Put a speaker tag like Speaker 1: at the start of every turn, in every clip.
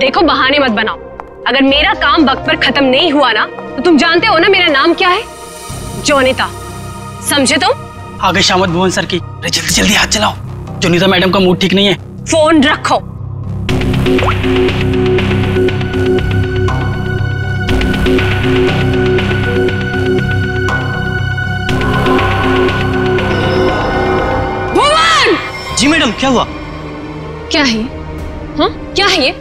Speaker 1: देखो बहाने मत बनाओ। अगर मेरा काम वक्त पर खत्म नहीं हुआ ना तो तुम जानते हो ना मेरा नाम क्या है? जोनिता, समझे तुम?
Speaker 2: आगे शामत भुवन सर की। अरे जल्दी जल्दी हाथ चलाओ, जोनिता मैडम का मूड ठीक नहीं है।
Speaker 1: फोन रखो। भुवन!
Speaker 3: जी मैडम, क्या हुआ?
Speaker 1: क्या है ये? हाँ, क्या है ये?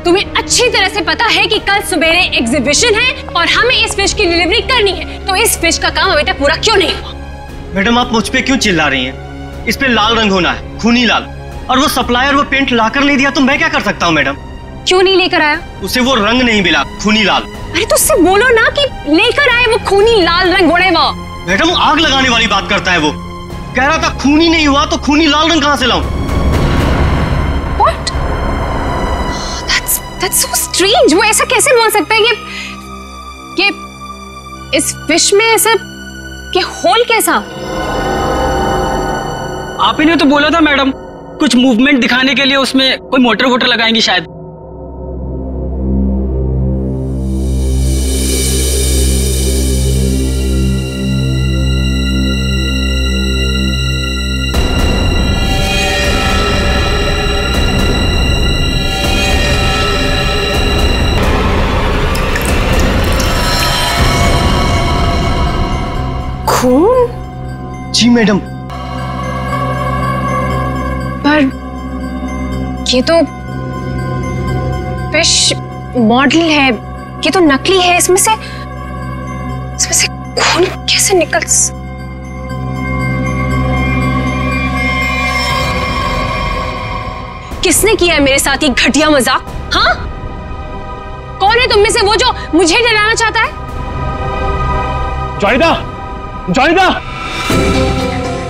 Speaker 1: तुम्हें अच्छी तरह से पता है कि कल सवेरे एग्जीबिशन है और हमें इस फिश की डिलीवरी करनी है, तो इस फिश का काम अभी तक पूरा क्यों नहीं हुआ?
Speaker 3: मैडम आप मुझ पे क्यों चिल्ला रही हैं? इस पे लाल रंग होना है, खूनी लाल। और वो सप्लायर वो पेंट लाकर नहीं दिया तो मैं क्या कर सकता हूँ मैडम?
Speaker 1: क्यों नहीं लेकर आया?
Speaker 3: उसे वो रंग नहीं मिला, खूनी लाल।
Speaker 1: अरे तो उससे बोलो ना कि लेकर आए वो खूनी लाल रंग। घोड़े वो
Speaker 3: मैडम आग लगाने वाली बात करता है वो। कह रहा था खूनी नहीं हुआ तो खूनी लाल रंग कहाँ से लाऊं?
Speaker 1: What? That's so strange. वो ऐसा कैसे बोल सकता है कि इस फिश में ऐसा कि होल कैसा?
Speaker 2: आप ही ने तो बोला था मैडम, कुछ मूवमेंट दिखाने के लिए उसमें कोई मोटर वोटर लगाएंगी शायद।
Speaker 1: खून?
Speaker 3: जी मैडम।
Speaker 1: पर ये तो फिश मॉडल है, ये तो नकली है। इसमें से खून कैसे निकल? किसने किया है मेरे साथ ये घटिया मजाक? हाँ, कौन है तुम में से वो जो मुझे डराना चाहता है?
Speaker 3: जोनिता, जोनिता!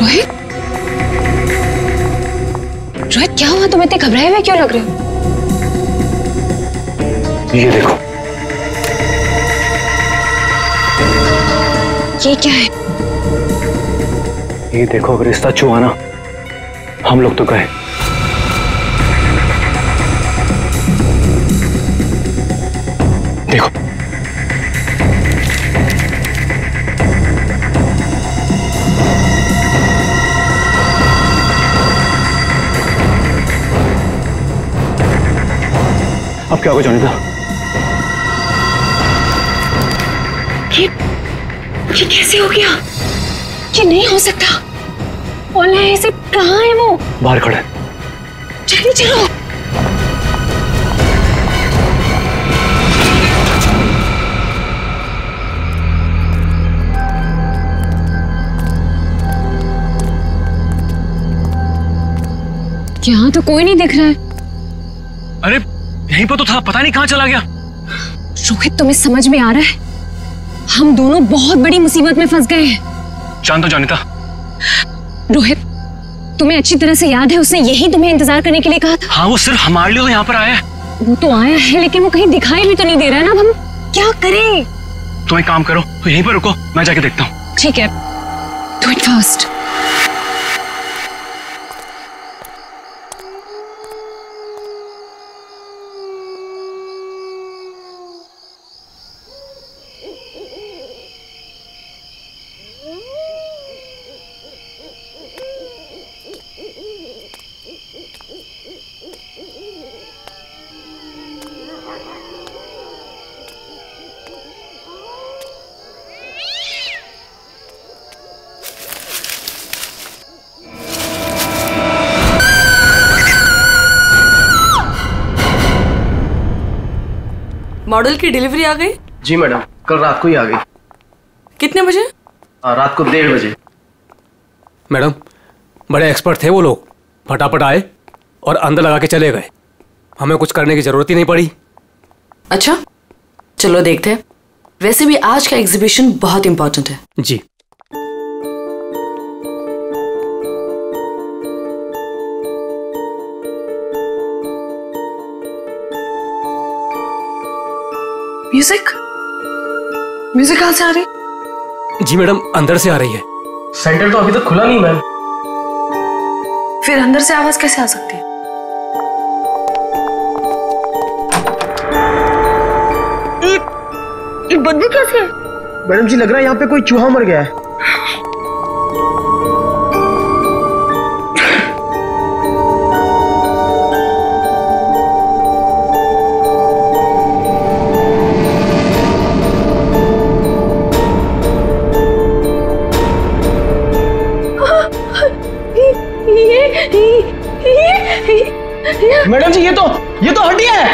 Speaker 1: रोहित, रोहित क्या हुआ? तुम इतने घबराए हुए क्यों लग रहे हो?
Speaker 3: ये देखो।
Speaker 1: ये क्या है?
Speaker 3: ये देखो, अगर रिश्ता छुआ ना हम लोग तो गए। देखो अब क्या होगा जोनिता?
Speaker 1: ये कैसे हो गया? ये नहीं हो सकता। ओला ऐसे कहाँ है वो?
Speaker 3: बाहर खड़ा है।
Speaker 1: जल्दी चलो। यहाँ तो कोई नहीं दिख रहा है।
Speaker 3: अरे यहीं पर तो था, पता नहीं कहाँ चला गया।
Speaker 1: रोहित तुम्हें समझ में आ रहा है? हम दोनों बहुत बड़ी मुसीबत में फंस गए हैं।
Speaker 3: जानता हूं जोनिता।
Speaker 1: रोहित, तुम्हें अच्छी तरह से याद है उसने यही तुम्हें इंतजार करने के लिए कहा था?
Speaker 3: हाँ, वो सिर्फ हमारे लिए तो यहाँ पर आया है।
Speaker 1: वो तो आया है लेकिन वो कहीं दिखाई भी तो नहीं दे रहा है ना। अब हम क्या करें?
Speaker 3: तुम एक काम करो, तो यहीं पर रुको, मैं जाके देखता हूँ।
Speaker 1: ठीक है, डू इट फास्ट।
Speaker 4: मॉडल की डिलीवरी आ गई?
Speaker 3: जी मैडम, कल रात को ही आ गई।
Speaker 4: कितने बजे?
Speaker 3: रात को 1:30 बजे।
Speaker 5: मैडम बड़े एक्सपर्ट थे वो लोग, फटाफट आए और अंदर लगा के चले गए। हमें कुछ करने की जरूरत ही नहीं पड़ी।
Speaker 4: अच्छा चलो देखते हैं। वैसे भी आज का एग्जीबिशन बहुत इंपॉर्टेंट है।
Speaker 5: जी।
Speaker 4: म्यूजिक कहाँ से आ रही?
Speaker 5: जी मैडम, अंदर से आ रही है।
Speaker 3: सेंटर तो अभी तक खुला नहीं मैम।
Speaker 4: फिर अंदर से आवाज कैसे आ सकती है?
Speaker 6: बदबू कैसे है?
Speaker 7: मैडम जी लग रहा है यहाँ पे कोई चूहा मर गया है। मैडम जी ये तो हड्डियां है।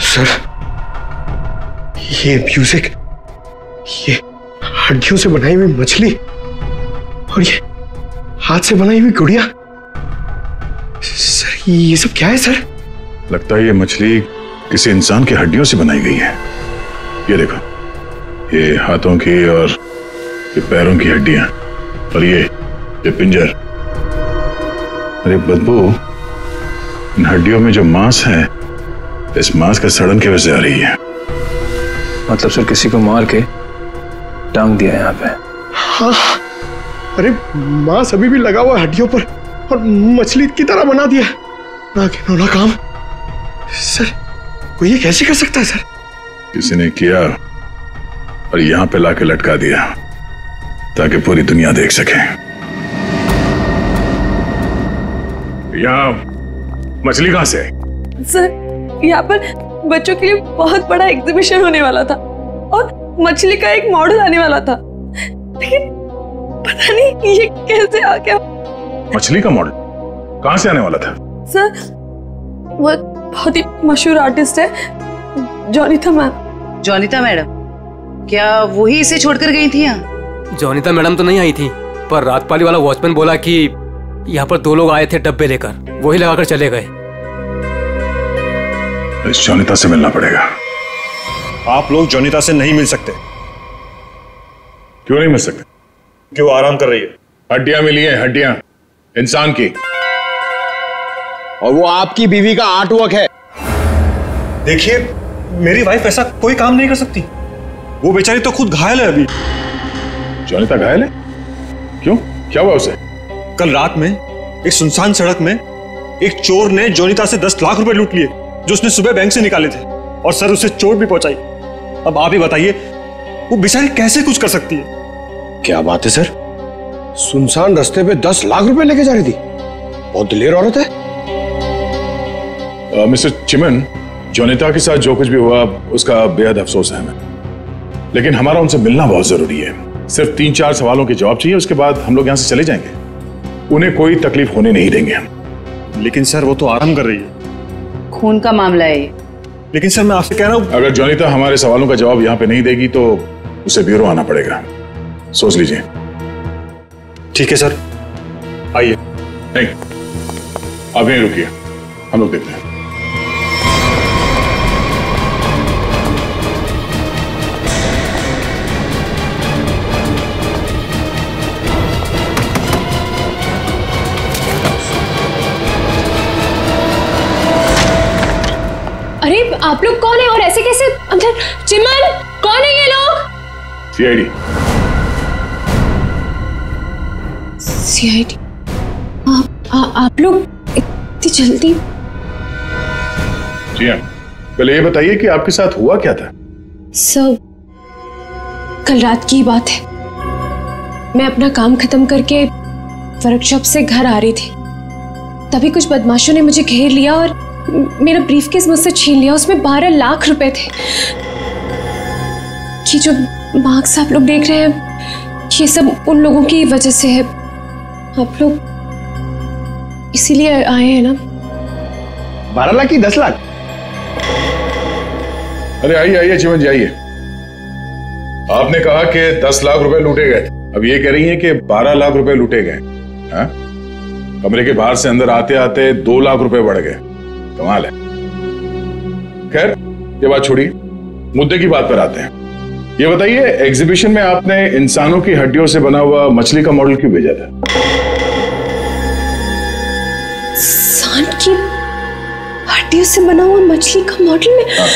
Speaker 7: सर ये म्यूजिक, ये हड्डियों से बनाई हुई मछली और ये हाथ से बनाई हुई गुड़िया, सर ये सब क्या है सर?
Speaker 8: लगता है ये मछली किसी इंसान की हड्डियों से बनाई गई है। ये देखो, ये हाथों की और ये पैरों की हड्डियां और ये पिंजर। अरे बदबू, इन हड्डियों में जो मांस है, इस मांस का सड़न की वजह से आ रही है।
Speaker 5: मतलब सर किसी को मार के टांग दिया यहाँ पे।
Speaker 7: हाँ, अरे मांस अभी भी लगा हुआ है हड्डियों पर और मछली की तरह बना दिया। ना घिनौना काम सर, कोई ये कैसे कर सकता है सर?
Speaker 8: किसी ने किया और यहाँ पे लाके लटका दिया ताकि पूरी दुनिया देख सके। यहाँ मछली कहां से?
Speaker 9: सर यहाँ पर बच्चों के लिए बहुत बड़ा एग्जीबिशन होने वाला था और मछली का एक मॉडल आने वाला था, लेकिन पता नहीं ये कैसे आ गया।
Speaker 8: मछली का मॉडल कहां से आने वाला था?
Speaker 9: सर वो बहुत ही मशहूर आर्टिस्ट है, जोनीता मैम।
Speaker 10: जोनीता मैडम, क्या वही इसे छोड़कर गई थी यहाँ?
Speaker 5: जोनीता मैडम तो नहीं आई थी, पर रात पाली वाला वॉचमैन बोला कि यहाँ पर 2 लोग आए थे डब्बे लेकर, वही लगाकर चले गए।
Speaker 8: इस जोनीता से मिलना पड़ेगा।
Speaker 11: आप लोग जोनीता से नहीं मिल सकते।
Speaker 8: क्यों नहीं मिल सकते?
Speaker 11: क्यों आराम कर रही है?
Speaker 8: हड्डियां मिली हैं, हड्डियां इंसान की,
Speaker 7: और वो आपकी बीवी का आर्टवर्क है।
Speaker 11: देखिए, मेरी वाइफ ऐसा कोई काम नहीं कर सकती। वो बेचारी तो खुद घायल है अभी।
Speaker 8: जोनीता घायल है? क्यों, क्या हुआ उसे?
Speaker 11: कल रात में एक सुनसान सड़क में एक चोर ने जोनीता से 10 लाख रुपए लूट लिए जो उसने सुबह बैंक से निकाले थे, और सर उसे चोट भी पहुंचाई। अब आप ही बताइए, वो बेचारी कैसे कुछ कर सकती है?
Speaker 7: क्या बात है सर, सुनसान रास्ते पे 10 लाख रुपए लेके जा रही थी? बहुत दिलेर औरत है।
Speaker 8: मिस्टर चिमन, जोनीता के साथ जो कुछ भी हुआ उसका बेहद अफसोस है हमें, लेकिन हमारा उनसे मिलना बहुत जरूरी है। सिर्फ 3-4 सवालों के जवाब चाहिए, उसके बाद हम लोग यहाँ से चले जाएंगे। उन्हें कोई तकलीफ होने नहीं देंगे हम।
Speaker 11: लेकिन सर वो तो आराम कर रही है।
Speaker 10: खून का मामला है ये।
Speaker 11: लेकिन सर मैं आपसे कह रहा हूँ,
Speaker 8: अगर जोनीता हमारे सवालों का जवाब यहाँ पे नहीं देगी तो उसे ब्यूरो आना पड़ेगा, सोच लीजिए।
Speaker 11: ठीक है सर, आइए।
Speaker 8: नहीं, आप यहीं रुकिए, हम लोग देखते हैं।
Speaker 1: अरे आप लोग कौन है और ऐसे कैसे अंदर? चिमन, कौन है ये लोग?
Speaker 8: सीआईडी।
Speaker 1: सीआईडी? आप लोग इतनी जल्दी?
Speaker 8: जी हाँ, पहले ये बताइए कि आपके साथ हुआ क्या था?
Speaker 1: सर, कल रात की बात है। मैं अपना काम खत्म करके वर्कशॉप से घर आ रही थी, तभी कुछ बदमाशों ने मुझे घेर लिया और मेरा ब्रीफकेस मुझसे छीन लिया। उसमें 12 लाख रुपए थे। ये जो मार्क्स आप लोग देख रहे हैं, ये सब उन लोगों की वजह से है। आप लोग इसीलिए आए हैं ना?
Speaker 7: 12 लाख की 10 लाख?
Speaker 8: अरे आइए आइए चिमन जी आइए। आपने कहा कि 10 लाख रुपए लूटे गए, अब ये कह रही हैं कि 12 लाख रुपए लूटे गए। हाँ? कमरे के बाहर से अंदर आते आते 2 लाख रुपए बढ़ गए। कमाल है। खैर ये बात छोड़िए, मुद्दे की बात पर आते हैं। ये बताइए, एग्जीबिशन में आपने इंसानों की हड्डियों से बना हुआ मछली का मॉडल क्यों भेजा था?
Speaker 1: इंसान की हड्डियों से बना हुआ मछली का मॉडल में?
Speaker 8: हाँ।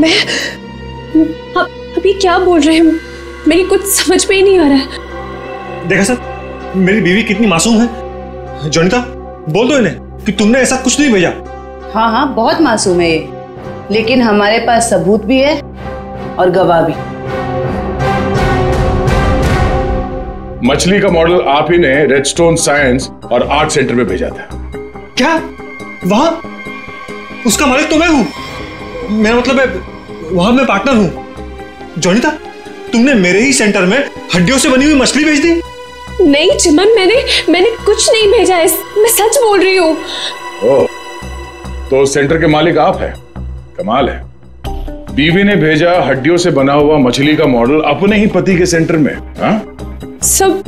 Speaker 1: मैं अभी क्या बोल रहे हैं? मेरी कुछ समझ में ही नहीं आ रहा है।
Speaker 11: देखा सर, मेरी बीवी कितनी मासूम है। जोनिता, बोल दो इन्हें कि तुमने ऐसा कुछ नहीं भेजा।
Speaker 10: हाँ हाँ, बहुत मासूम है ये, लेकिन हमारे पास सबूत भी है और गवाह भी।
Speaker 8: मछली का मॉडल आप ही ने रेडस्टोन साइंस और आर्ट सेंटर में भेजा था।
Speaker 11: क्या? वहां उसका मालिक तो मैं हूं। मेरा मतलब है, वहां मैं पार्टनर हूं। जोनिता, तुमने मेरे ही सेंटर में हड्डियों से बनी हुई मछली भेज दी?
Speaker 1: नहीं चिमन, मैंने कुछ नहीं भेजा है। मैं सच बोल रही हूँ।
Speaker 8: ओह, तो सेंटर के मालिक आप हैं। कमाल है। बीवी ने भेजा हड्डियों से बना हुआ मछली का मॉडल अपने ही पति के सेंटर में। हाँ? सब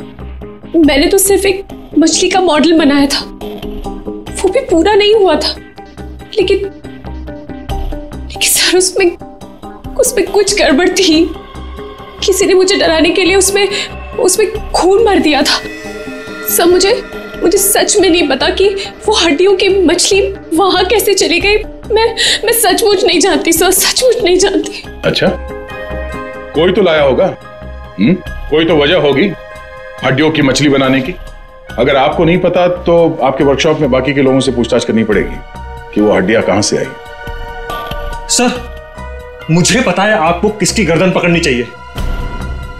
Speaker 1: मैंने तो सिर्फ एक मछली का मॉडल बनाया था, वो भी पूरा नहीं हुआ था। लेकिन सर, उसमें कुछ गड़बड़ थी। किसी ने मुझे डराने के लिए उसमें खून भर दिया था। सब मुझे सच में नहीं पता कि वो हड्डियों की मछली वहां कैसे चली गई। मैं सचमुच नहीं जानती सर, सचमुच नहीं जानती।
Speaker 8: अच्छा, कोई तो लाया होगा। कोई तो वजह होगी हड्डियों की मछली बनाने की। अगर आपको नहीं पता तो आपके वर्कशॉप में बाकी के लोगों से पूछताछ करनी पड़ेगी कि वो हड्डियां कहां से आई।
Speaker 11: सर, मुझे पता है आपको किसकी गर्दन पकड़नी चाहिए।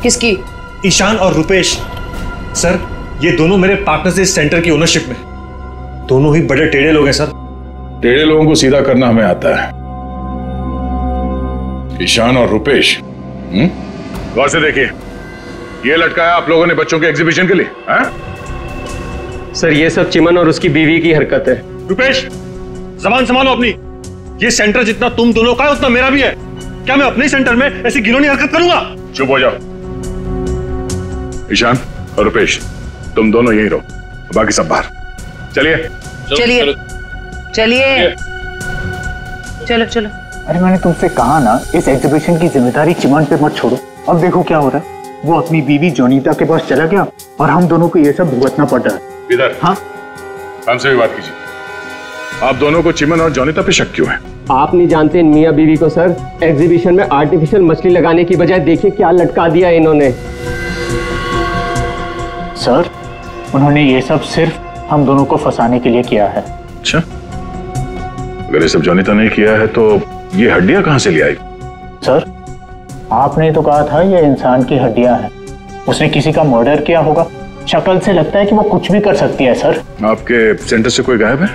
Speaker 10: किसकी?
Speaker 11: ईशान और रुपेश। सर, ये दोनों मेरे पार्टनर्स इस सेंटर की ओनरशिप में। दोनों ही बड़े टेढ़े लोग हैं सर।
Speaker 8: टेढ़े लोगों को सीधा करना हमें आता है। ईशान और रुपेश, गौर से देखिए, ये लटकाया आप लोगों ने बच्चों के एग्जीबिशन के लिए। हाँ?
Speaker 3: सर, ये सब चिमन और उसकी बीवी की हरकत है।
Speaker 11: रुपेश, जबान संभालो अपनी। ये सेंटर जितना तुम दोनों का है उतना मेरा भी है। क्या मैं अपने सेंटर में ऐसी घिनौनी हरकत करूंगा?
Speaker 8: चुप हो जाओ। ईशान और रुपेश, तुम दोनों यहीं रहो, बाकी सब बाहर। चलिए
Speaker 10: चलिए चलिए, चलो चलो।
Speaker 6: अरे मैंने तुमसे कहा ना, इस एग्जीबिशन की जिम्मेदारी चिमन पे मत छोड़ो। अब देखो क्या हो रहा है। वो अपनी बीवी जोनीता के पास चला गया और हम दोनों को ये सब भुगतना पड़ रहा है।
Speaker 8: इधर।
Speaker 6: हाँ,
Speaker 8: हमसे भी बात कीजिए। आप दोनों को चिमन और जोनीता पे शक क्यों है?
Speaker 3: आप नहीं जानते मियां बीवी को सर। एग्जीबिशन में आर्टिफिशियल मछली लगाने की बजाय देखिए क्या लटका दिया इन्होंने।
Speaker 6: सर, उन्होंने ये सब सिर्फ हम दोनों को फंसाने के लिए किया है।
Speaker 8: अच्छा, अगर ये सब जोनीता ने किया है तो ये हड्डियां कहां से ले आई?
Speaker 6: सर, आपने तो कहा था ये इंसान की हड्डियां हैं। उसने किसी का मर्डर किया होगा। शक्ल से लगता है कि वो कुछ भी कर सकती है। सर,
Speaker 8: आपके सेंटर से कोई गायब है?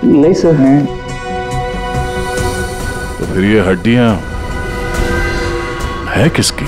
Speaker 3: नहीं सर।
Speaker 8: तो फिर ये हड्डियां है किसकी?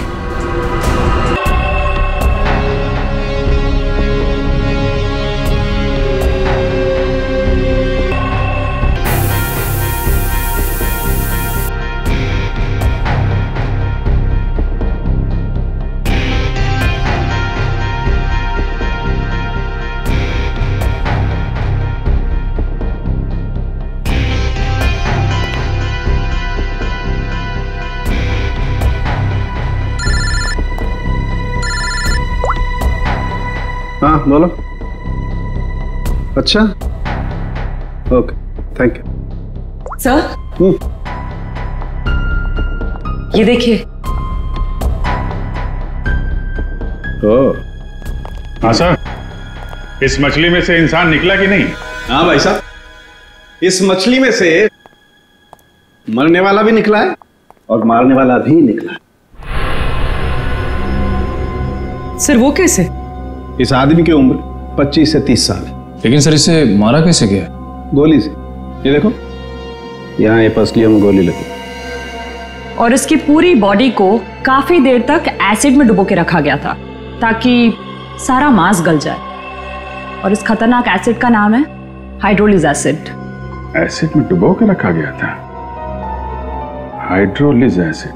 Speaker 7: हाँ बोलो। अच्छा, ओके, थैंक यू।
Speaker 9: सर, ये देखिए।
Speaker 8: हाँ सर, इस मछली में से इंसान निकला कि नहीं?
Speaker 7: हाँ भाई साहब, इस मछली में से
Speaker 12: मरने वाला भी निकला है और मारने वाला भी निकला है।
Speaker 9: सर वो कैसे?
Speaker 12: इस आदमी की उम्र 25 से 30 साल है।
Speaker 13: लेकिन सर इसे मारा कैसे गया?
Speaker 12: गोली से। ये देखो, यहाँ ये पसलियों में गोली लगी।
Speaker 14: और इसकी पूरी बॉडी को काफी देर तक एसिड में डुबो के रखा गया था ताकि सारा मांस गल जाए। और इस खतरनाक एसिड का नाम है हाइड्रोलिज एसिड।
Speaker 8: एसिड में डुबो के रखा गया था? हाइड्रोलिज एसिड।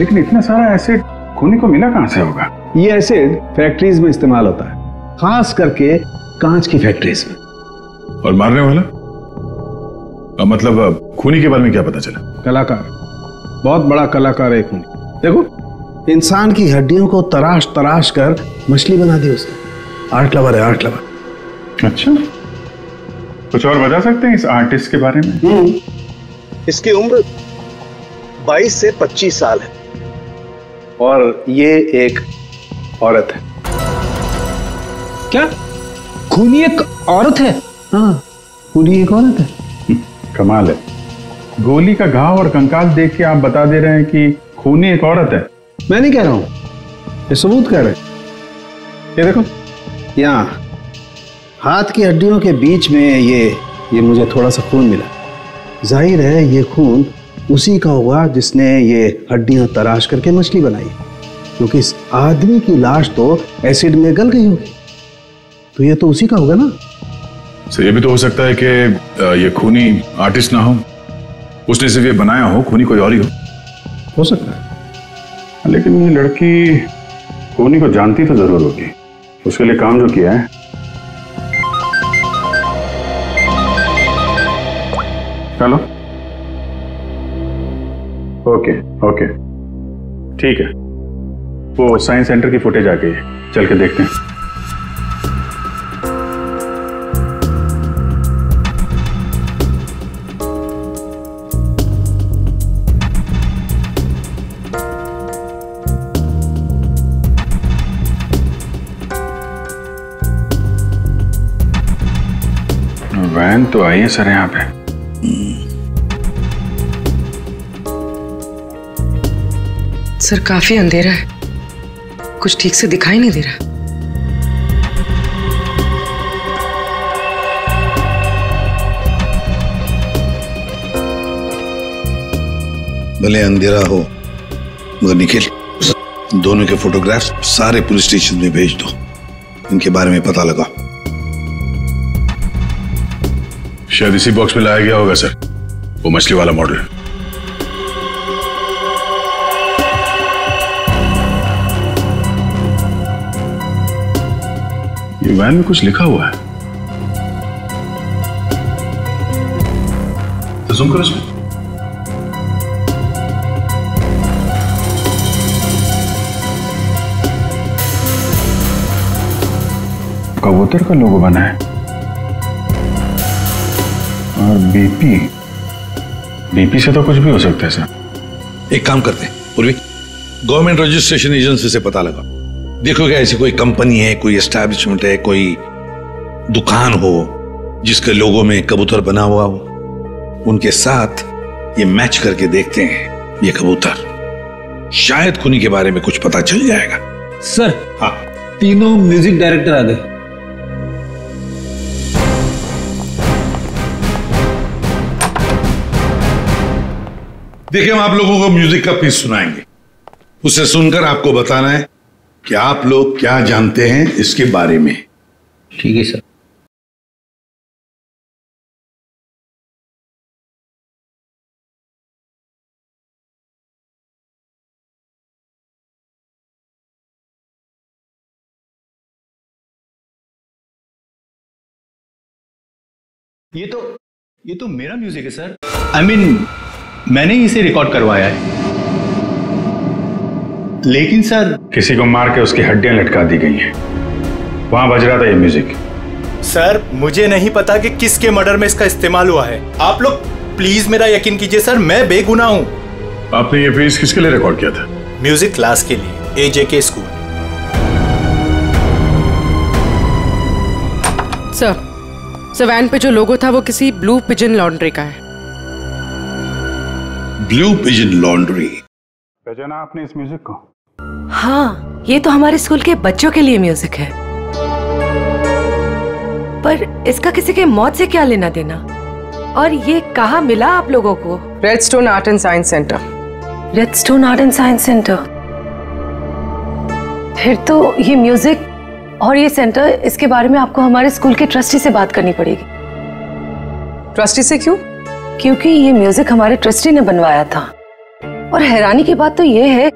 Speaker 8: लेकिन इतना सारा एसिड खूनी को मिला कहां से होगा?
Speaker 12: ये एसिड फैक्ट्रीज में इस्तेमाल होता है, खास करके कांच की फैक्ट्रीज में।
Speaker 8: और मारने वाला? मतलब खूनी के बारे में क्या पता चला?
Speaker 12: कलाकार, बहुत बड़ा कलाकार है खूनी। देखो, इंसान की हड्डियों को तराश तराश कर मछली बना दी उसने। आर्ट लवर है, आर्ट लवर।
Speaker 8: अच्छा, कुछ और बता सकते हैं इस आर्टिस्ट के बारे में?
Speaker 12: इसकी उम्र 22 से 25 साल है और ये एक औरत है।
Speaker 13: क्या खूनी एक औरत है?
Speaker 12: हाँ, खूनी एक औरत है।
Speaker 8: कमाल है, गोली का घाव और कंकाल देख के आप बता दे रहे हैं कि खूनी एक औरत है।
Speaker 12: मैं नहीं कह रहा हूं, ये सबूत कह रहे हैं। ये देखो, यहाँ हाथ की हड्डियों के बीच में ये मुझे थोड़ा सा खून मिला। जाहिर है ये खून उसी का होगा जिसने ये हड्डियां तराश करके मछली बनाई, क्योंकि इस आदमी की लाश तो एसिड में गल गई होगी, तो ये तो उसी का होगा ना।
Speaker 8: सर, ये भी तो हो सकता है कि ये खूनी आर्टिस्ट ना हो, उसने सिर्फ ये बनाया हो, खूनी कोई और ही हो
Speaker 12: सकता है।
Speaker 8: लेकिन ये लड़की खूनी को जानती तो जरूर होगी, उसके लिए काम जो किया है। हेलो, ओके ओके, ठीक है, वो साइंस सेंटर की फुटेज आ गई है, चल के देखते हैं। वैन तो आई है सर यहाँ पे।
Speaker 9: सर काफी अंधेरा है, कुछ ठीक से दिखाई नहीं दे रहा।
Speaker 15: भले अंधेरा हो मगर निखिल, दोनों के फोटोग्राफ्स सारे पुलिस स्टेशन में भेज दो, इनके बारे में पता लगा।
Speaker 8: शायद इसी बॉक्स में लाया गया होगा सर, वो मछली वाला मॉडल। ये वैन में कुछ लिखा हुआ है, तो जूम करो इसमें। कबूतर का लोगो बना है और बीपी से तो कुछ भी हो सकता है सर।
Speaker 15: एक काम करते हैं पूर्वी, गवर्नमेंट रजिस्ट्रेशन एजेंसी से पता लगा, देखो क्या ऐसी कोई कंपनी है, कोई एस्टैब्लिशमेंट है, कोई दुकान हो जिसके लोगो में कबूतर बना हुआ हो, उनके साथ ये मैच करके देखते हैं ये कबूतर, शायद खूनी के बारे में कुछ पता चल जाएगा।
Speaker 13: सर
Speaker 15: हाँ,
Speaker 13: तीनों म्यूजिक डायरेक्टर आ गए।
Speaker 15: देखिए, हम आप लोगों को म्यूजिक का पीस सुनाएंगे, उसे सुनकर आपको बताना है कि आप लोग क्या जानते हैं इसके बारे में।
Speaker 13: ठीक है सर।
Speaker 3: ये तो मेरा म्यूजिक है सर। I mean, मैंने इसे रिकॉर्ड करवाया है। लेकिन सर,
Speaker 8: किसी को मार के उसकी हड्डियां लटका दी गई हैं, वहां बज रहा था ये म्यूजिक।
Speaker 16: सर मुझे नहीं पता कि किसके मर्डर में इसका इस्तेमाल हुआ है, आप लोग प्लीज मेरा यकीन कीजिए सर, मैं बेगुनाह हूं।
Speaker 8: आपने ये पीस किसके लिए रिकॉर्ड किया था?
Speaker 16: म्यूजिक क्लास के लिए, AJK स्कूल।
Speaker 9: सर वैन पे जो लोगो था वो किसी ब्लू पिजन लॉन्ड्री का है।
Speaker 15: Blue pigeon laundry.
Speaker 8: पहचाना आपने इस म्यूजिक को?
Speaker 4: हाँ, ये तो हमारे स्कूल के बच्चों के लिए म्यूजिक है। पर इसका किसी के मौत से क्या लेना देना? और ये कहाँ मिला आप लोगों को?
Speaker 17: Redstone art and science centre.
Speaker 4: Redstone art and science centre. फिर तो ये म्यूजिक और ये सेंटर, इसके बारे में आपको हमारे स्कूल के ट्रस्टी से बात करनी पड़ेगी।
Speaker 17: ट्रस्टी से क्यों?
Speaker 4: क्योंकि ये म्यूजिक हमारे ट्रस्टी ने बनवाया था। और हैरानी की बात तो ये है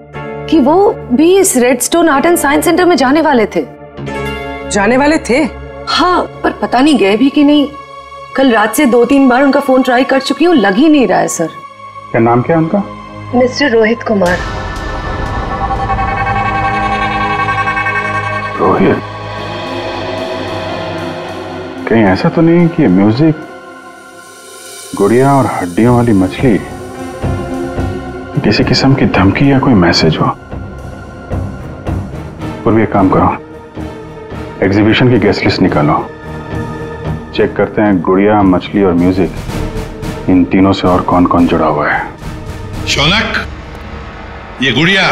Speaker 4: कि वो भी इस redstone art and science centre में जाने वाले थे।
Speaker 17: जाने वाले थे?
Speaker 4: हाँ, पर पता नहीं गए भी कि नहीं। कल रात से 2-3 बार उनका फोन ट्राई कर चुकी हूँ, लग ही नहीं रहा है सर।
Speaker 8: क्या नाम क्या है उनका?
Speaker 4: मिस्टर रोहित कुमार।
Speaker 8: रोहित? कहीं ऐसा तो नहीं कि म्यूजिक गुड़िया और हड्डियों वाली मछली किसी किस्म की धमकी या कोई मैसेज हो? पूर्वी एक काम करो, एग्जीबिशन की गेस्ट लिस्ट निकालो, चेक करते हैं गुड़िया, मछली और म्यूजिक, इन तीनों से और कौन कौन जुड़ा हुआ है।
Speaker 15: शौनक, ये गुड़िया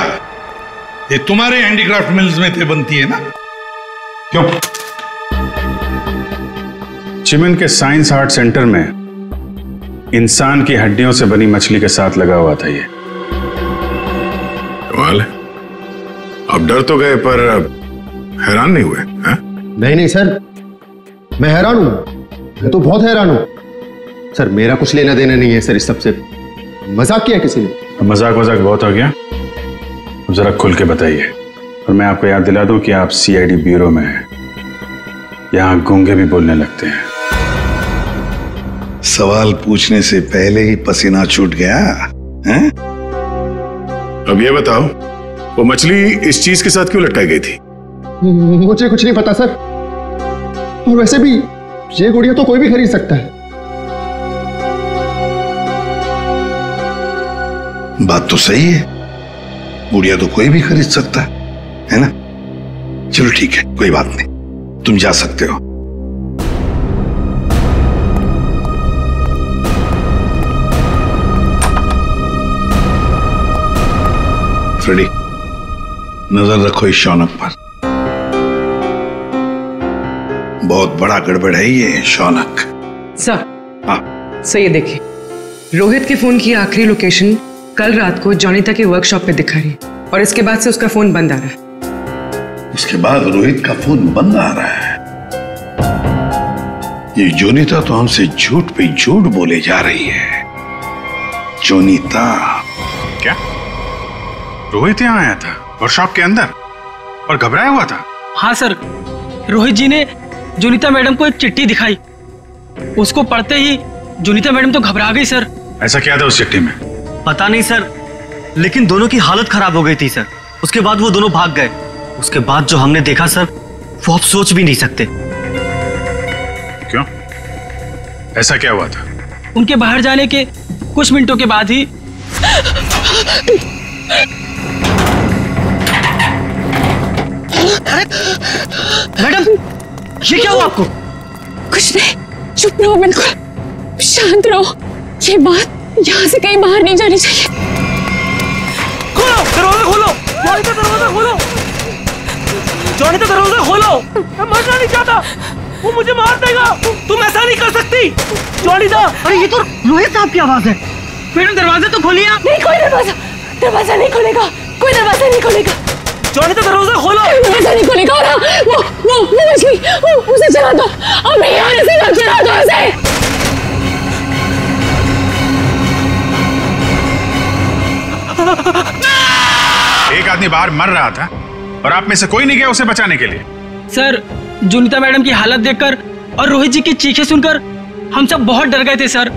Speaker 15: ये तुम्हारे हैंडीक्राफ्ट मिल्स में थे बनती है ना?
Speaker 8: क्यों? चिमन के साइंस आर्ट सेंटर में इंसान की हड्डियों से बनी मछली के साथ लगा हुआ था ये।
Speaker 15: कमाल है, अब डर तो गए पर हैरान नहीं हुए?
Speaker 18: नहीं नहीं सर, मैं हैरान हूं, मैं तो बहुत हैरान हूं सर। मेरा कुछ लेना देना नहीं है सर इस सबसे। मजाक किया किसी ने।
Speaker 8: मजाक बहुत हो गया, अब जरा खुल के बताइए। और मैं आपको याद दिला दूं कि आप सीआईडी ब्यूरो में हैं, यहां गूंगे भी बोलने लगते हैं।
Speaker 15: सवाल पूछने से पहले ही पसीना छूट गया हैं?
Speaker 8: अब ये बताओ, वो मछली इस चीज के साथ क्यों लटकाई गई थी?
Speaker 18: मुझे कुछ नहीं पता सर, और वैसे भी ये गुड़िया तो कोई भी खरीद सकता है।
Speaker 15: बात तो सही है, गुड़िया तो कोई भी खरीद सकता है ना? चलो ठीक है, कोई बात नहीं, तुम जा सकते हो। फ्रेडी, नजर रखो इस शौनक पर, बहुत बड़ा गड़बड़ है ये शौनक।
Speaker 17: सर, सर ये देखिए, रोहित के फोन की आखिरी लोकेशन कल रात को जॉनिता के वर्कशॉप पे दिखा रही है, और इसके बाद से उसका फोन बंद आ रहा है।
Speaker 15: उसके बाद रोहित का फोन बंद आ रहा है? ये जोनीता तो हमसे झूठ पे झूठ बोले जा रही है। जोनीता?
Speaker 8: क्या रोहित यहाँ आया था वर्कशॉप के अंदर और घबराया हुआ था?
Speaker 2: हाँ सर, रोहित जी ने जोनीता मैडम को एक चिट्ठी दिखाई, उसको पढ़ते ही जोनीता मैडम तो घबरा गई सर।
Speaker 8: ऐसा क्या था उस चिट्ठी में?
Speaker 3: पता नहीं सर, लेकिन दोनों की हालत खराब हो गई थी सर। उसके बाद वो दोनों भाग गए। उसके बाद जो हमने देखा सर, वो आप सोच भी नहीं सकते।
Speaker 8: क्यों? ऐसा क्या हुआ था?
Speaker 2: उनके बाहर जाने के कुछ मिनटों के बाद ही
Speaker 3: मैडम, ये क्या हुआ आपको?
Speaker 1: कुछ नहीं, चुप रहो, बिल्कुल शांत रहो। ये बात यहाँ से कहीं बाहर नहीं जानी चाहिए।
Speaker 2: खोलो दरवाजा, खोलो जॉनी, दरवाजा खोलो जॉनी, दरवाजा खोलो। मैं मरना नहीं चाहता, वो मुझे मार देगा। तुम ऐसा नहीं कर सकती जॉनी। अरे ये तो रोहित साहब की आवाज है। मैडम दरवाजा तो खोलिए आप।
Speaker 1: नहीं, कोई दरवाजा नहीं खुलेगा, कोई दरवाजा नहीं खुलेगा।
Speaker 2: जॉनी तो दरवाजा खोलो।
Speaker 1: दरवाजा नहीं खुलेगा। और वो मछली, उसे चला दो, और मैं यहाँ से चला दो उसे।
Speaker 8: एक आदमी बाहर मर रहा था और आप में से कोई नहीं गया उसे बचाने के लिए?
Speaker 2: सर, जोनीता मैडम की हालत देखकर और रोहित जी की चीखें सुनकर हम सब बहुत डर गए थे सर।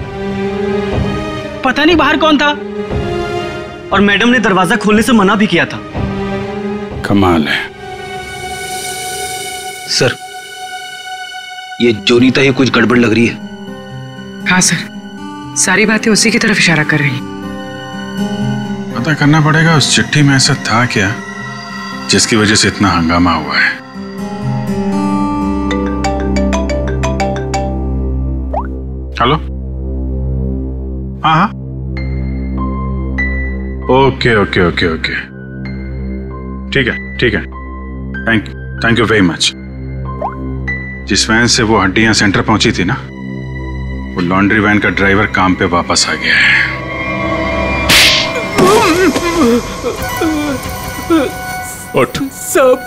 Speaker 2: पता नहीं बाहर कौन था,
Speaker 3: और मैडम ने दरवाजा खोलने से मना भी किया था।
Speaker 8: कमाल है
Speaker 13: सर, ये जोनीता ही कुछ गड़बड़ लग रही है।
Speaker 17: हाँ सर, सारी बातें उसी की तरफ इशारा कर रही हैं।
Speaker 8: पता करना पड़ेगा उस चिट्ठी में ऐसा था क्या जिसकी वजह से इतना हंगामा हुआ है। हेलो? हाँ हाँ, ओके ओके ओके ओके, ठीक है ठीक है। Thank you very much. जिस वैन से वो हड्डियां सेंटर पहुंची थी ना, वो लॉन्ड्री वैन का ड्राइवर काम पे वापस आ गया है।
Speaker 15: उठ।
Speaker 1: सब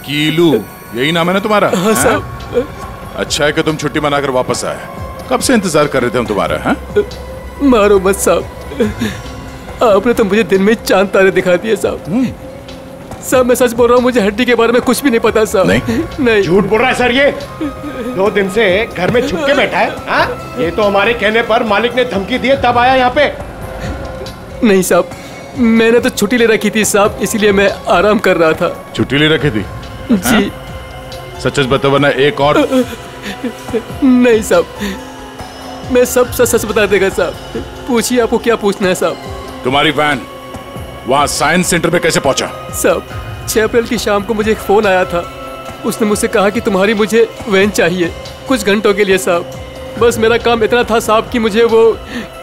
Speaker 15: कीलू, यही नाम है ना तुम्हारा?
Speaker 1: हाँ साहब।
Speaker 15: अच्छा है कि तुम छुट्टी मनाकर वापस आए। कब से इंतजार कर रहे थे हम तुम्हारा? हाँ?
Speaker 5: मारो मत साहब, आपने तो मुझे दिन में चांद तारे दिखा दिए साहब। साहब मैं सच बोल रहा हूँ, मुझे हड्डी के बारे में कुछ भी नहीं पता साहब। नहीं
Speaker 7: झूठ बोल रहा है सर। ये 2 दिन से घर में छुप के बैठा है। हाँ? ये तो हमारे कहने पर मालिक ने धमकी दी तब आया यहाँ पे।
Speaker 5: नहीं साहब, मैंने तो छुट्टी ले रखी थी साहब, इसलिए मैं आराम कर रहा था।
Speaker 15: छुट्टी ले रखी थी?
Speaker 5: जी।
Speaker 15: सच बता, वरना एक और।
Speaker 5: नहीं साहब, मैं सब सच बता देगा साहब। पूछिए आपको क्या पूछना है साहब।
Speaker 15: तुम्हारी वैन वहाँ साइंस सेंटर पे कैसे पहुंचा?
Speaker 5: साहब 6 अप्रैल की शाम को मुझे एक फोन आया था। उसने मुझसे कहा कि तुम्हारी मुझे वैन चाहिए कुछ घंटों के लिए साहब। बस मेरा काम इतना था साहब कि मुझे वो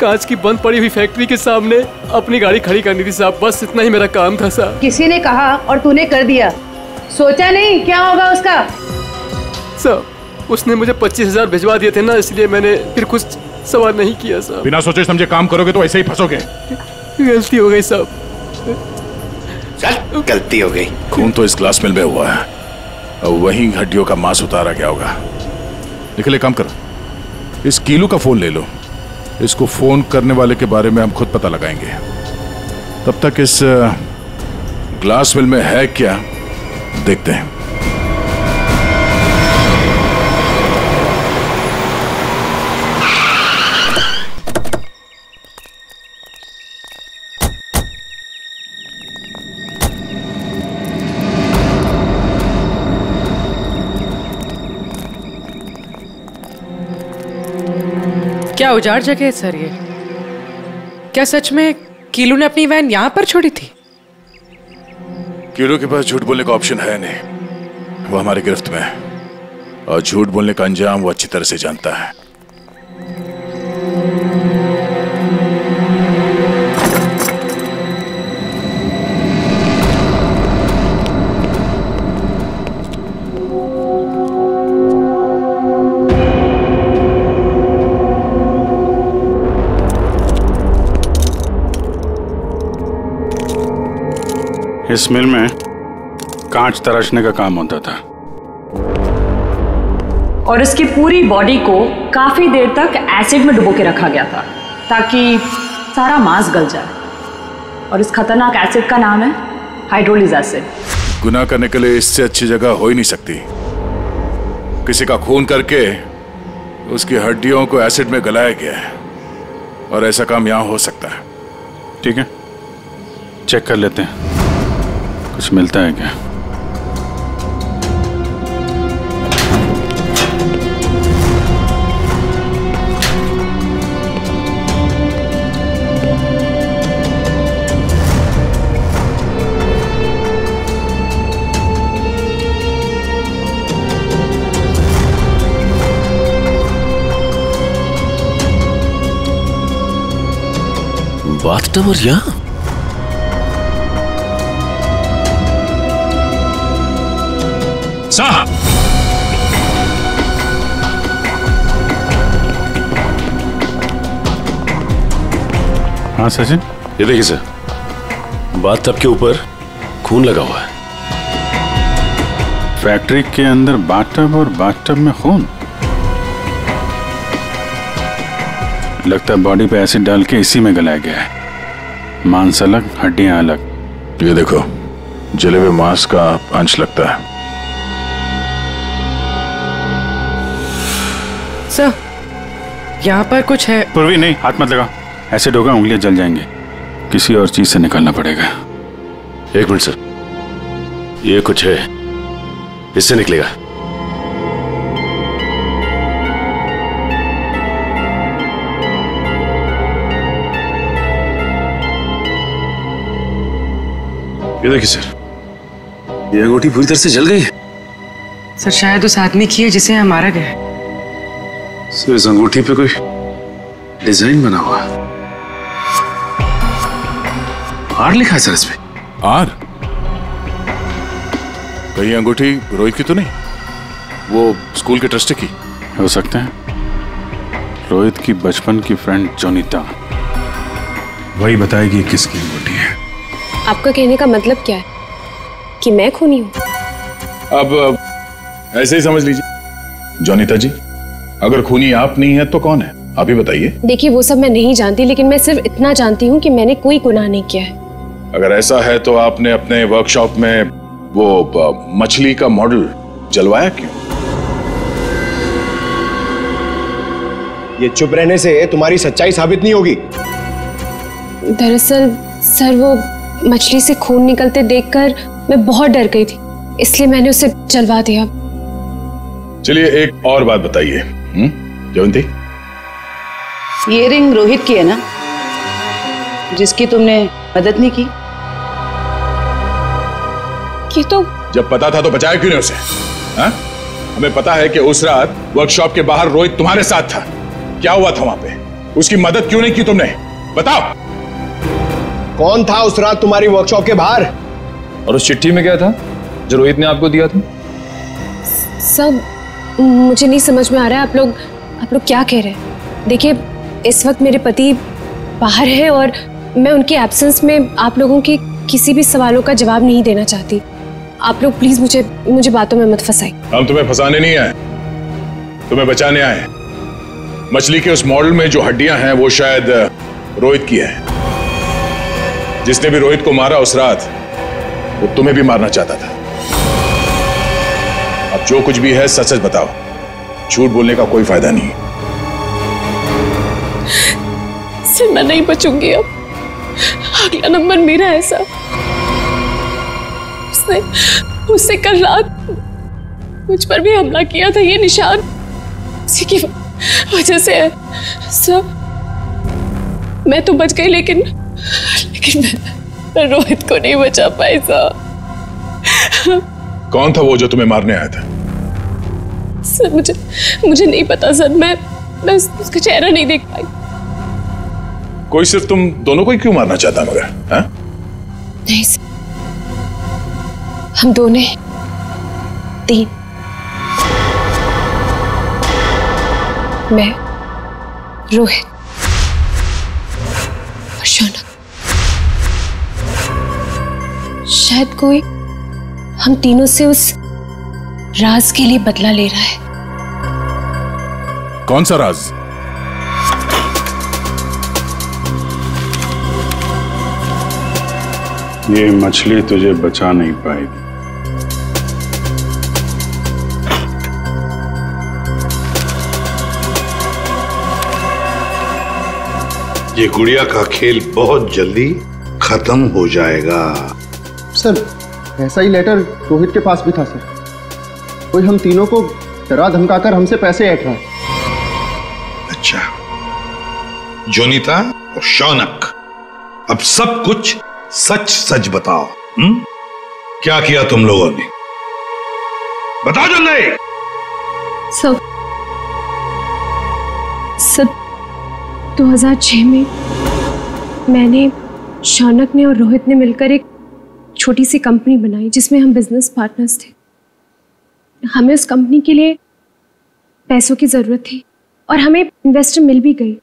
Speaker 5: कांच की बंद पड़ी हुई फैक्ट्री के सामने अपनी गाड़ी खड़ी करनी थी साहब। बस इतना ही मेरा काम था साहब।
Speaker 10: किसी ने कहा और तूने कर दिया, सोचा नहीं क्या होगा उसका?
Speaker 5: साहब उसने मुझे 25,000 भिजवा दिए थे ना, इसलिए मैंने फिर कुछ सवाल नहीं किया साहब।
Speaker 15: बिना सोचे समझे काम करोगे तो ऐसे ही फंसोगे।
Speaker 5: गलती हो गई साहब।
Speaker 15: चल, गलती हो गई। खून तो इस ग्लास मिल में हुआ है और वहीं हड्डियों का मांस उतारा गया होगा। निकले, काम करो, इस कीलू का फोन ले लो। इसको फोन करने वाले के बारे में हम खुद पता लगाएंगे। तब तक इस ग्लास मिल में है क्या देखते हैं।
Speaker 17: क्या उजाड़ जगह है सर ये? क्या सच में कीलू ने अपनी वैन यहाँ पर छोड़ी थी?
Speaker 15: कीलू के पास झूठ बोलने का ऑप्शन है नहीं। वो हमारी गिरफ्त में है और झूठ बोलने का अंजाम वो अच्छी तरह से जानता है।
Speaker 8: इस मिल में कांच तराशने का काम होता था
Speaker 14: और इसकी पूरी बॉडी को काफी देर तक एसिड में डुबो के रखा गया था ताकि सारा मांस गल जाए। और इस खतरनाक एसिड का नाम है हाइड्रोलिक एसिड।
Speaker 15: गुनाह करने के लिए इससे अच्छी जगह हो ही नहीं सकती। किसी का खून करके उसकी हड्डियों को एसिड में गलाया गया है और ऐसा काम यहां हो सकता है।
Speaker 8: ठीक है, चेक कर लेते हैं कुछ मिलता है क्या।
Speaker 19: बाथटब और यहाँ
Speaker 8: साहब, हाँ सचिन,
Speaker 19: ये देखिए सर, बाथटब के ऊपर खून लगा हुआ है।
Speaker 8: फैक्ट्री के अंदर बाथटब और बाथटब में खून। लगता है बॉडी पे एसिड डाल के इसी में गलाया गया है। मांस अलग, हड्डियां अलग।
Speaker 15: ये देखो, जले हुए मांस का अंश लगता है।
Speaker 17: सर, यहाँ पर कुछ है।
Speaker 8: पूर्वी नहीं, हाथ मत लगा, एसिड होगा, उंगलियां जल जाएंगे। किसी और चीज से निकालना पड़ेगा।
Speaker 19: एक मिनट सर, ये कुछ है, इससे निकलेगा।
Speaker 15: ये देखिए सर, ये अंगूठी पूरी तरह से जल गई है।
Speaker 17: सर शायद उस आदमी की है जिसे यहाँ मारा गया है।
Speaker 15: सर इस अंगूठी पे कोई डिजाइन बना हुआ है।
Speaker 19: आर लिखा है सर इसमें।
Speaker 8: आर? कहीं अंगूठी रोहित की तो नहीं? वो स्कूल के ट्रस्टी की
Speaker 19: हो सकते हैं। रोहित की बचपन की फ्रेंड जोनीता, वही बताएगी किसकी अंगूठी है।
Speaker 1: आपका कहने का मतलब क्या है कि मैं खूनी हूँ?
Speaker 8: अब ऐसे ही समझ लीजिए। जोनीता जी, अगर खूनी आप नहीं है तो कौन है, आप ही बताइए।
Speaker 1: देखिए वो सब मैं नहीं जानती, लेकिन मैं सिर्फ इतना जानती हूँ कि मैंने कोई गुनाह नहीं किया है।
Speaker 8: अगर ऐसा है तो आपने अपने वर्कशॉप में वो मछली का मॉडल जलवाया क्यों?
Speaker 18: ये चुप रहने से तुम्हारी सच्चाई साबित नहीं होगी।
Speaker 1: दरअसल सर, वो मछली से खून निकलते देखकर मैं बहुत डर गई थी, इसलिए मैंने उसे जलवा दिया।
Speaker 8: चलिए एक और बात बताइए जयंती।
Speaker 10: ये रिंग रोहित की है ना, जिसकी तुमने मदद नहीं की?
Speaker 1: ये तो
Speaker 8: जब पता था तो बचाया क्यों नहीं उसे? हा? हमें पता है कि उस रात वर्कशॉप के बाहर रोहित तुम्हारे साथ था। क्या हुआ था वहां पे? उसकी मदद क्यों नहीं की तुमने? बताओ।
Speaker 18: कौन था उस रात तुम्हारी वर्कशॉप के बाहर?
Speaker 20: और उस चिट्ठी में क्या था जो रोहित ने आपको दिया था?
Speaker 1: सब मुझे नहीं समझ में आ रहा है। आप लोग क्या कह रहे हैं? देखिए इस वक्त मेरे पति बाहर है और मैं उनके एब्सेंस में आप लोगों के किसी भी सवालों का जवाब नहीं देना चाहती। आप लोग प्लीज मुझे बातों में मत फंसाइए।
Speaker 8: हम तुम्हें फंसाने नहीं आए, तुम्हें बचाने आए। मछली के उस मॉडल में जो हड्डियां हैं वो शायद रोहित की है। जिसने भी रोहित को मारा उस रात वो तुम्हें भी मारना चाहता था। अब जो कुछ भी है सच सच बताओ, झूठ बोलने का कोई फायदा नहीं।
Speaker 1: सर मैं नहीं बचूंगी अब। अगला नंबर मेरा है सर। उसने कल रात मुझ पर भी हमला किया था। ये निशान उसी की वजह से है सर। मैं तो बच गई, लेकिन मैं रोहित को नहीं बचा पाई सर।
Speaker 8: कौन था वो जो तुम्हें मारने आया था?
Speaker 1: सर मुझे नहीं पता सर। मैं उसका चेहरा नहीं देख पाई।
Speaker 8: कोई सिर्फ तुम दोनों को ही क्यों मारना चाहता मगर? हा?
Speaker 1: नहीं सर, हम दोनों 3। मैं, रोहित और शौनक। शायद कोई हम तीनों से उस राज के लिए बदला ले रहा है।
Speaker 8: कौन सा राज?
Speaker 19: ये मछली तुझे बचा नहीं पाएगी।
Speaker 15: ये गुड़िया का खेल बहुत जल्दी खत्म हो जाएगा।
Speaker 18: सर ऐसा ही लेटर रोहित के पास भी था सर। कोई हम तीनों को डरा धमकाकर हमसे पैसे ऐंठ रहा है।
Speaker 15: अच्छा, जोनीता और शौनक, अब सब कुछ सच सच बताओ। क्या किया तुम लोगों ने? बताओ जल्दी।
Speaker 1: सब 2006 में मैंने, शौनक ने और रोहित ने मिलकर एक छोटी सी कंपनी बनाई जिसमें हम बिजनेस पार्टनर्स थे। हमें उस कंपनी के लिए पैसों की जरूरत थी और हमें इन्वेस्टर मिल भी गई,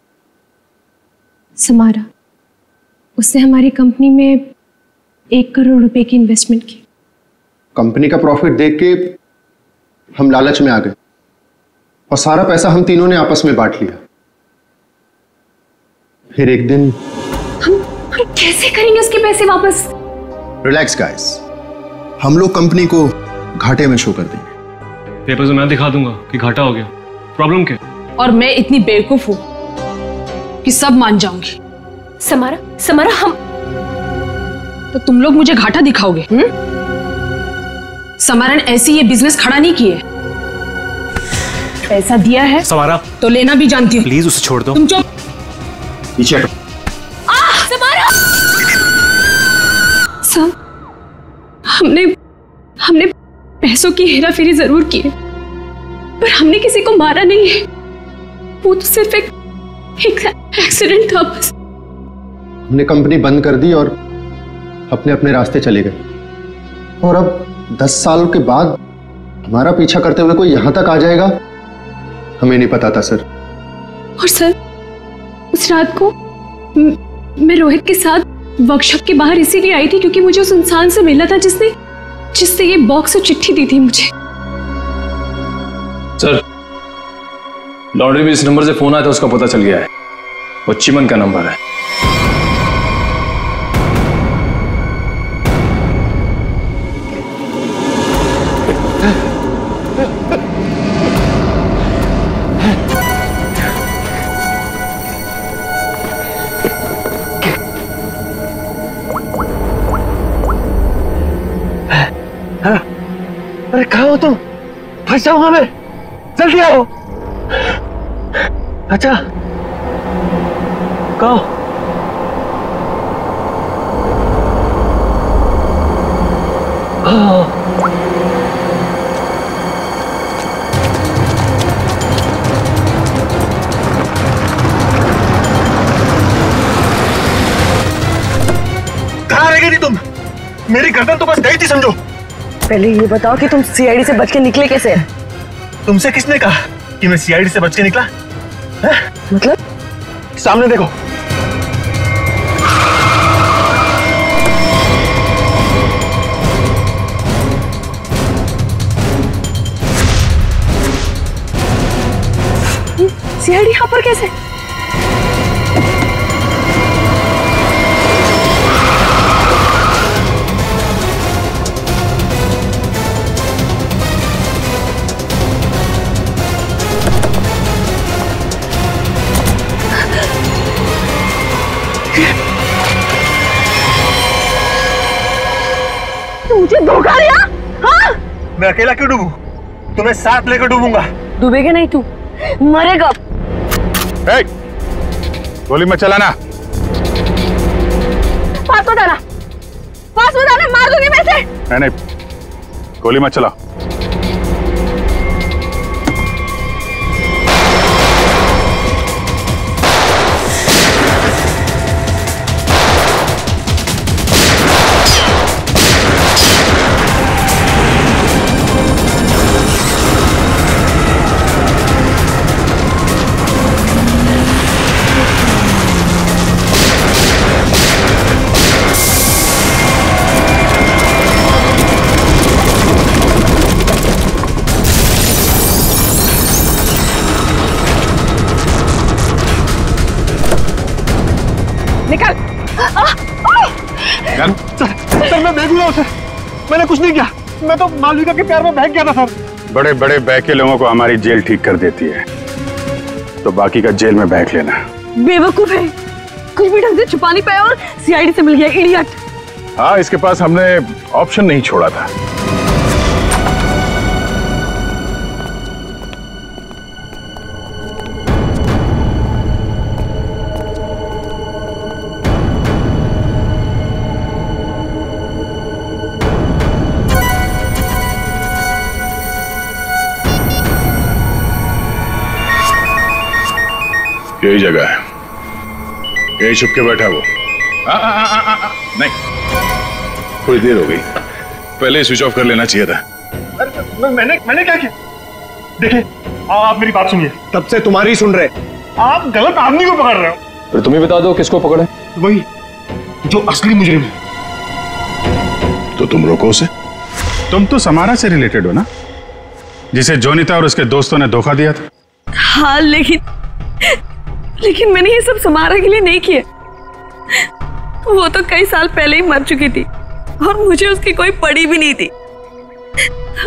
Speaker 1: समारा। उसने हमारी कंपनी में 1 करोड़ रुपए की इन्वेस्टमेंट की।
Speaker 18: कंपनी का प्रॉफिट देख के हम लालच में आ गए और सारा पैसा हम तीनों ने आपस में बांट लिया। फिर एक दिन
Speaker 1: हम कैसे करेंगे उसके पैसे वापस?
Speaker 18: रिलैक्स गाइस, हम लोग कंपनी को घाटे में शो कर देंगे।
Speaker 2: पेपर से मैं दिखा दूंगा कि घाटा हो गया। प्रॉब्लम क्या?
Speaker 14: और मैं इतनी बेवकूफ हूं कि सब मान जाऊंगी।
Speaker 1: समारा हम
Speaker 14: तो तुम लोग मुझे घाटा दिखाओगे? समारा ने ऐसे ये बिजनेस खड़ा नहीं किए। पैसा दिया है
Speaker 2: समारा
Speaker 14: तो लेना भी जानती हूँ।
Speaker 2: प्लीज उसे छोड़ दो।
Speaker 14: तुम जो
Speaker 18: पीछे हटो।
Speaker 1: समारा सब हमने पैसों की हेराफेरी जरूर की है, पर हमने किसी को मारा नहीं है। वो तो सिर्फ एक एक्सीडेंट था बस।
Speaker 18: हमने कंपनी बंद कर दी और अपने अपने रास्ते चले गए। और अब 10 साल के बाद हमारा पीछा करते हुए कोई यहां तक आ जाएगा, हमें नहीं पता था सर।
Speaker 1: और सर, उस रात को मैं रोहित के साथ वर्कशॉप के बाहर इसीलिए आई थी क्योंकि मुझे उस इंसान से मिलना था जिससे ये बॉक्स और चिट्ठी दी थी मुझे।
Speaker 20: सर, लॉन्ड्री में इस नंबर से फोन आया था, उसका पता चल गया है। वो चिमन का नंबर है।
Speaker 7: अरे कहाँ हो तुम? फंस जाऊंगा मैं, जल्दी आओ। अच्छा कहो।
Speaker 11: कहाँ रह गई थी तुम? मेरी गर्दन तो बस गई थी समझो।
Speaker 9: पहले ये बताओ कि तुम सीआईडी से बच के निकले कैसे?
Speaker 11: तुमसे किसने कहा कि मैं सीआईडी से बच के निकला?
Speaker 9: मतलब?
Speaker 11: सामने देखो।
Speaker 9: सीआईडी यहाँ पर कैसे?
Speaker 11: मुझे धोखा दिया? हाँ? मैं अकेला क्यों डूबूं? तुम्हें साथ लेकर डूबूंगा।
Speaker 9: डूबेगा नहीं तू, मरेगा।
Speaker 19: गोली मत चलाना।
Speaker 9: पास मत आना, मार दूंगी मैं इसे।
Speaker 19: नहीं, गोली मत चला।
Speaker 11: सर मैं बेगुनाह हूं सर, मैंने कुछ नहीं किया। मैं तो मालविका के प्यार में बहक गया था सर।
Speaker 19: बड़े बड़े बहके लोगों को हमारी जेल ठीक कर देती है, तो बाकी का जेल में बहक लेना।
Speaker 9: बेवकूफ है, कुछ भी ढंग से छुपा नहीं पाया और सीआईडी से मिल गया, इडियट।
Speaker 19: हाँ, इसके पास हमने ऑप्शन नहीं छोड़ा था। यही जगह है, यही छुप के बैठा वो। नहीं, थोड़ी देर हो गई, पहले स्विच ऑफ कर लेना चाहिए था।
Speaker 11: मैंने क्या किया? देखिए, आप मेरी बात सुनिए। तब से तुम्हारी ही सुन रहे, आप गलत आदमी को पकड़ रहे हो।
Speaker 20: फिर तुम ही बता दो किसको पकड़े?
Speaker 11: वही जो असली मुजरिम है।
Speaker 19: तो तुम रोको उसे। तुम तो समारा से रिलेटेड हो ना, जिसे जोनीता और उसके दोस्तों ने धोखा दिया था।
Speaker 9: हाँ, लेकिन मैंने ये सब समारा के लिए नहीं किए। वो तो कई साल पहले ही मर चुकी थी और मुझे उसकी कोई पड़ी भी नहीं थी।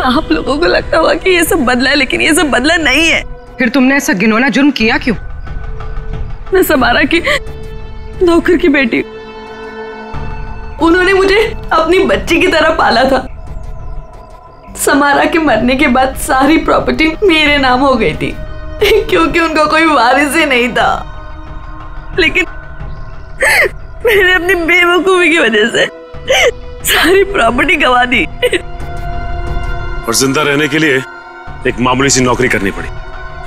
Speaker 9: आप लोगों को लगता होगा कि ये सब बदला है, लेकिन ये सब बदला नहीं है।
Speaker 17: फिर तुमने ऐसा घिनौना जुर्म किया क्यों?
Speaker 9: मैं समारा की नौकर की बेटी, उन्होंने मुझे अपनी बच्ची की तरह पाला था। समारा के मरने के बाद सारी प्रॉपर्टी मेरे नाम हो गई थी क्योंकि उनका कोई वारिस ही नहीं था। लेकिन मैंने अपनी बेवकूफी की वजह से सारी प्रॉपर्टी गंवा दी
Speaker 11: और जिंदा रहने के लिए एक मामूली सी नौकरी करनी पड़ी।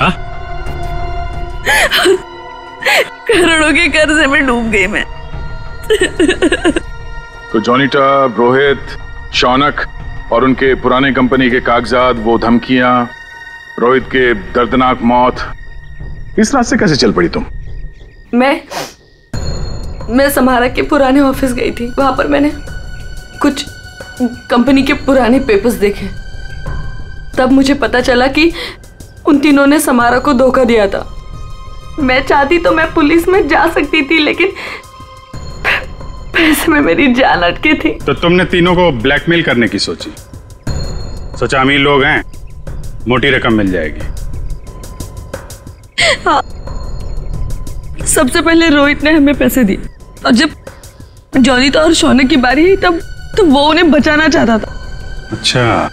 Speaker 11: हाँ?
Speaker 9: करोड़ों के कर्जे में डूब गई मैं।
Speaker 19: तो जोनीटा, रोहित, शौनक और उनके पुराने कंपनी के कागजात, वो धमकियां, रोहित के दर्दनाक मौत, इस रास्ते कैसे चल पड़ी तुम?
Speaker 9: मैं समारा के पुराने ऑफिस गई थी। वहां पर मैंने कुछ कंपनी के पुराने पेपर्स देखे। तब मुझे पता चला कि उन तीनों ने समारा को धोखा दिया था। मैं चाहती तो मैं पुलिस में जा सकती थी, लेकिन पैसे में मेरी जान अटकी थी।
Speaker 21: तो तुमने तीनों को ब्लैकमेल करने की सोची? सोचा अमीर लोग हैं, मोटी रकम मिल जाएगी।
Speaker 9: हाँ, सबसे पहले रोहित ने हमें पैसे दिए और जब जोनीता और शौनक की बारी आई तब वो उन्हें बचाना चाहता था।
Speaker 21: अच्छा,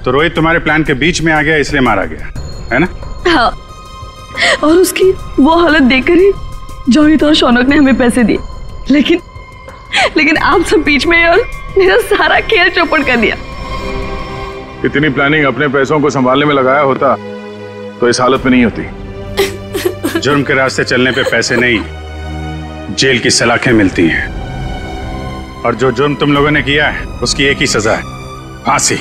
Speaker 21: तो रोहित तुम्हारे प्लान के बीच में आ गया, इसलिए मारा गया, है ना?
Speaker 9: हाँ, और उसकी वो हालत देखकर ही जोनीता और शौनक ने हमें पैसे दिए। लेकिन आप सब बीच में और मेरा सारा खेल चौपट कर दिया।
Speaker 19: इतनी प्लानिंग अपने पैसों को संभालने में लगाया होता तो इस हालत में नहीं होती।
Speaker 21: जुर्म के रास्ते चलने पे पैसे नहीं, जेल की सलाखें मिलती हैं। और जो जुर्म तुम लोगों ने किया है उसकी एक ही सजा है, फांसी।